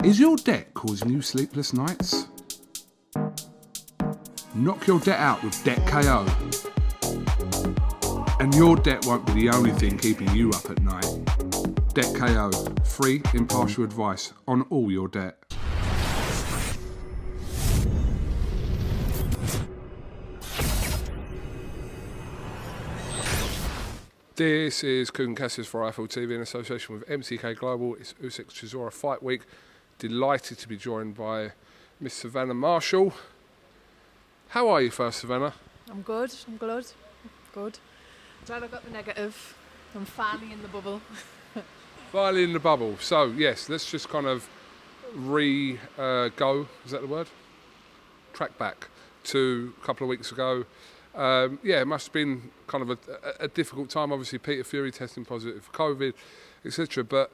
Is your debt causing you sleepless nights? Knock your debt out with Debt KO. And your debt won't be the only thing keeping you up at night. Debt KO, free, impartial advice on all your debt. This is KUGAN CASSIUS for iFL TV in association with MCK Global. It's Usyk Chisora Fight Week. Delighted to be joined by Miss Savannah Marshall. How are you first, Savannah? I'm good. Glad I got the negative. I'm finally in the bubble. Finally in the bubble. So, yes, let's just kind of go, is that the word? Track back to a couple of weeks ago. It must have been kind of a difficult time. Obviously, Peter Fury testing positive for COVID, etc. But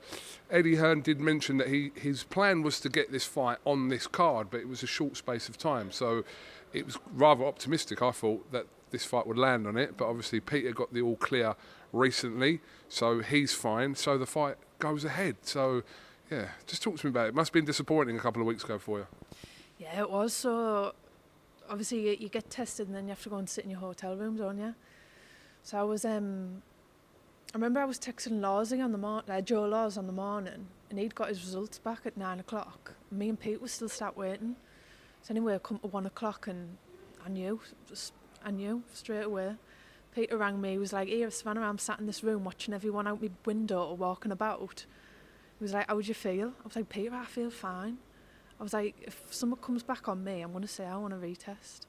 Eddie Hearn did mention that his plan was to get this fight on this card, but it was a short space of time. So it was rather optimistic, I thought, that this fight would land on it. But obviously, Peter got the all clear recently, so he's fine. So the fight goes ahead. So, yeah, just talk to me about it. It must have been disappointing a couple of weeks ago for you. Yeah, it was. So obviously you get tested and then you have to go and sit in your hotel room, don't you? So I was, I remember I was texting Lawsy on the Joe Laws on the morning, and he'd got his results back at 9 o'clock. Me and Pete were still sat waiting. So anyway, I come to 1 o'clock and I knew straight away. Peter rang me, he was like, "Here, Savannah, I'm sat in this room watching everyone out my window or walking about." He was like, "How would you feel?" I was like, "Peter, I feel fine." I was like, if someone comes back on me, I'm going to say I want to retest.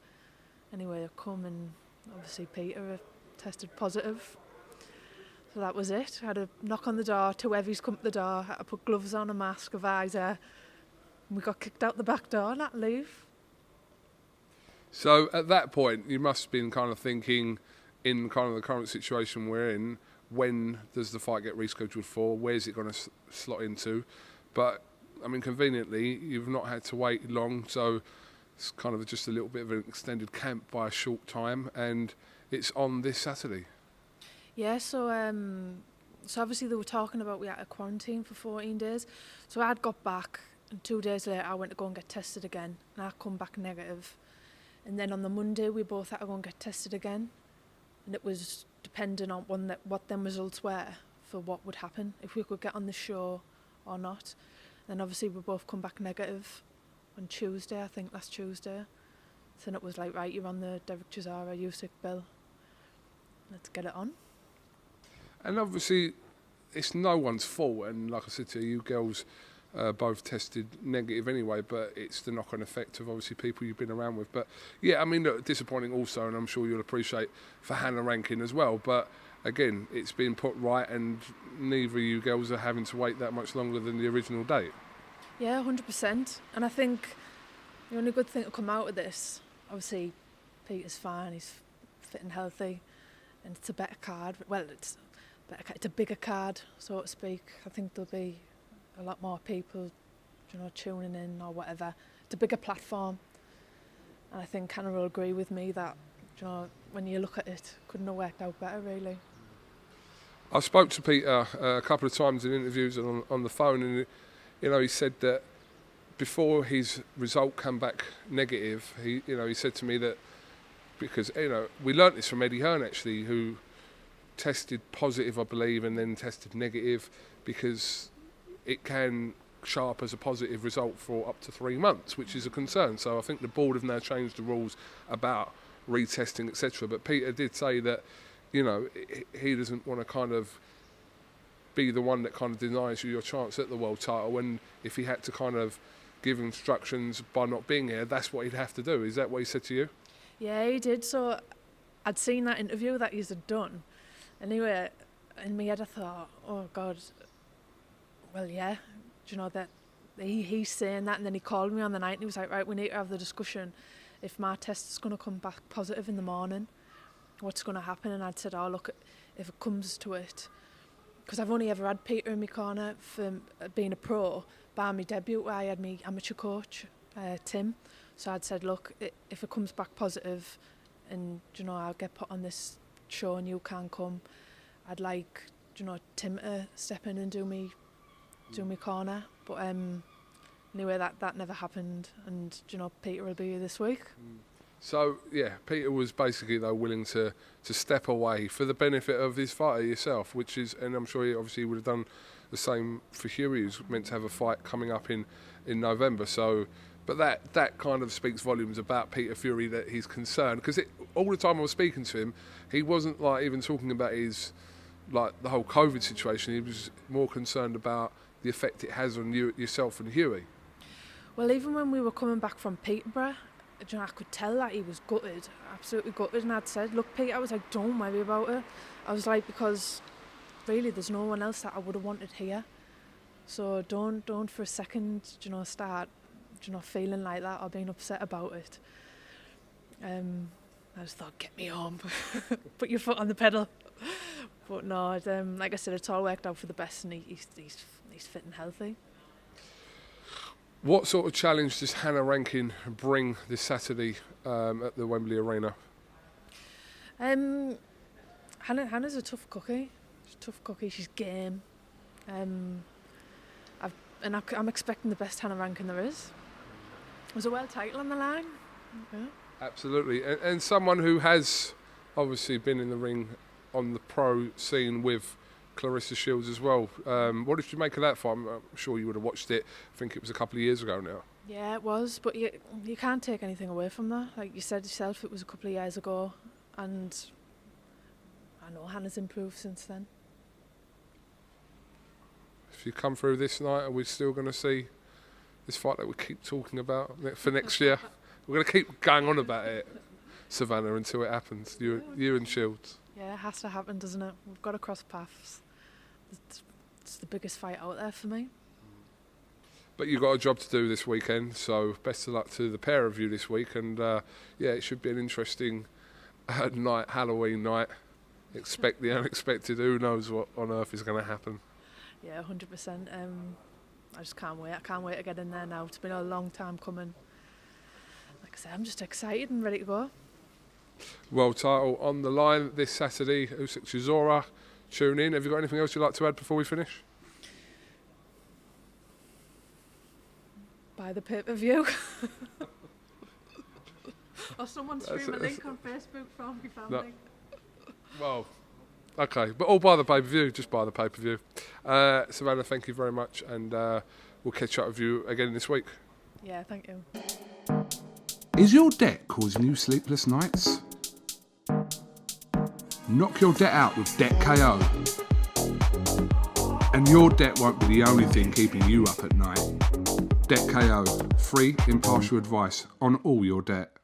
Anyway, I come and obviously Peter tested positive. So that was it. I had a knock on the door, 2 heavies come to the door, I had to put gloves on, a mask, a visor. And we got kicked out the back door and had to leave. So at that point, you must have been kind of thinking, in kind of the current situation we're in, when does the fight get rescheduled for? Where's it going to slot into? But I mean, conveniently, you've not had to wait long, so it's kind of just a little bit of an extended camp by a short time, and it's on this Saturday. Yeah, so obviously they were talking about we had to quarantine for 14 days. So I'd got back, and 2 days later I went to go and get tested again, and I come back negative. And then on the Monday we both had to go and get tested again, and it was depending on what them results were for what would happen, if we could get on the show or not. Then obviously we both come back negative on Tuesday, I think last Tuesday. So then it was like, right, you're on the Derek Chisora Usyk bill. Let's get it on. And obviously, it's no one's fault. And like I said to you girls both tested negative anyway, but it's the knock-on effect of obviously people you've been around with. But yeah, I mean, look, disappointing also, and I'm sure you'll appreciate for Hannah Rankin as well. But again, it's been put right, and neither of you girls are having to wait that much longer than the original date. Yeah, 100%. And I think the only good thing to come out of this, obviously, Peter's fine, he's fit and healthy, and it's a better card. Well, it's a bigger card, so to speak. I think there'll be a lot more people, tuning in or whatever. It's a bigger platform, and I think Hannah will agree with me that, when you look at it, couldn't have worked out better, really. I spoke to Peter a couple of times in interviews and on the phone, and he said that before his result came back negative, he said to me that because we learnt this from Eddie Hearn actually, who tested positive, I believe, and then tested negative, because it can show up as a positive result for up to 3 months, which is a concern. So I think the board have now changed the rules about retesting, etc. But Peter did say that, he doesn't want to kind of be the one that kind of denies you your chance at the world title. And if he had to kind of give instructions by not being here, that's what he'd have to do. Is that what he said to you? Yeah, he did. So I'd seen that interview that he's done. Anyway, in my head I thought, oh God, well, yeah, that he's saying that, and then he called me on the night and he was like, right, we need to have the discussion. If my test is going to come back positive in the morning, what's going to happen? And I'd said, oh, look, if it comes to it, because I've only ever had Peter in my corner for being a pro, by my debut where I had my amateur coach, Tim. So I'd said, look, if it comes back positive and, I'll get put on this show and you can't come, I'd like, Tim to step in and do me corner. But anyway, that never happened, and Peter will be here this week. So yeah, Peter was basically though willing to step away for the benefit of his fighter yourself, which is, and I'm sure he obviously would have done the same for Hughie, who's meant to have a fight coming up in November. So, but that kind of speaks volumes about Peter Fury, that he's concerned, because all the time I was speaking to him, he wasn't like even talking about his like the whole COVID situation. He was more concerned about the effect it has on yourself and Hughie. Well, even when we were coming back from Peterborough, I could tell that he was gutted, absolutely gutted, and I'd said, look, Peter, I was like, don't worry about it. I was like, because really there's no one else that I would have wanted here. So don't for a second, start, feeling like that or being upset about it. I just thought, get me home, put your foot on the pedal. But no, like I said, it's all worked out for the best, and he's fit and healthy. What sort of challenge does Hannah Rankin bring this Saturday at the Wembley Arena? Hannah's a tough cookie. She's a tough cookie. She's game. I'm expecting the best Hannah Rankin there is. There's a world title on the line. Yeah. Absolutely, and someone who has obviously been in the ring on the pro scene with Clarissa Shields as well. What did you make of that fight? I'm sure you would have watched it. I think it was a couple of years ago now. Yeah, it was, but you can't take anything away from that. Like you said yourself, it was a couple of years ago, and I know Hannah's improved since then. If you come through this night, are we still going to see this fight that we keep talking about for next year? We're going to keep going on about it, Savannah, until it happens. You and Shields. Yeah, it has to happen, doesn't it? We've got to cross paths. It's the biggest fight out there for me. But you've got a job to do this weekend, so best of luck to the pair of you this week. And yeah, it should be an interesting night, Halloween night. Expect the unexpected. Who knows what on earth is going to happen? Yeah, 100%. I just can't wait. I can't wait to get in there now. It's been a long time coming. Like I said, I'm just excited and ready to go. World title on the line this Saturday. Usyk Chisora. Tune in. Have you got anything else you'd like to add before we finish? Buy the pay-per-view. Or someone stream a link on Facebook from your family. No. Well, okay. But all buy the pay-per-view. Just buy the pay-per-view. Savannah, thank you very much. And we'll catch up with you again this week. Yeah, thank you. Is your debt causing you sleepless nights? Knock your debt out with Debt KO. And your debt won't be the only thing keeping you up at night. Debt KO, free impartial advice on all your debt.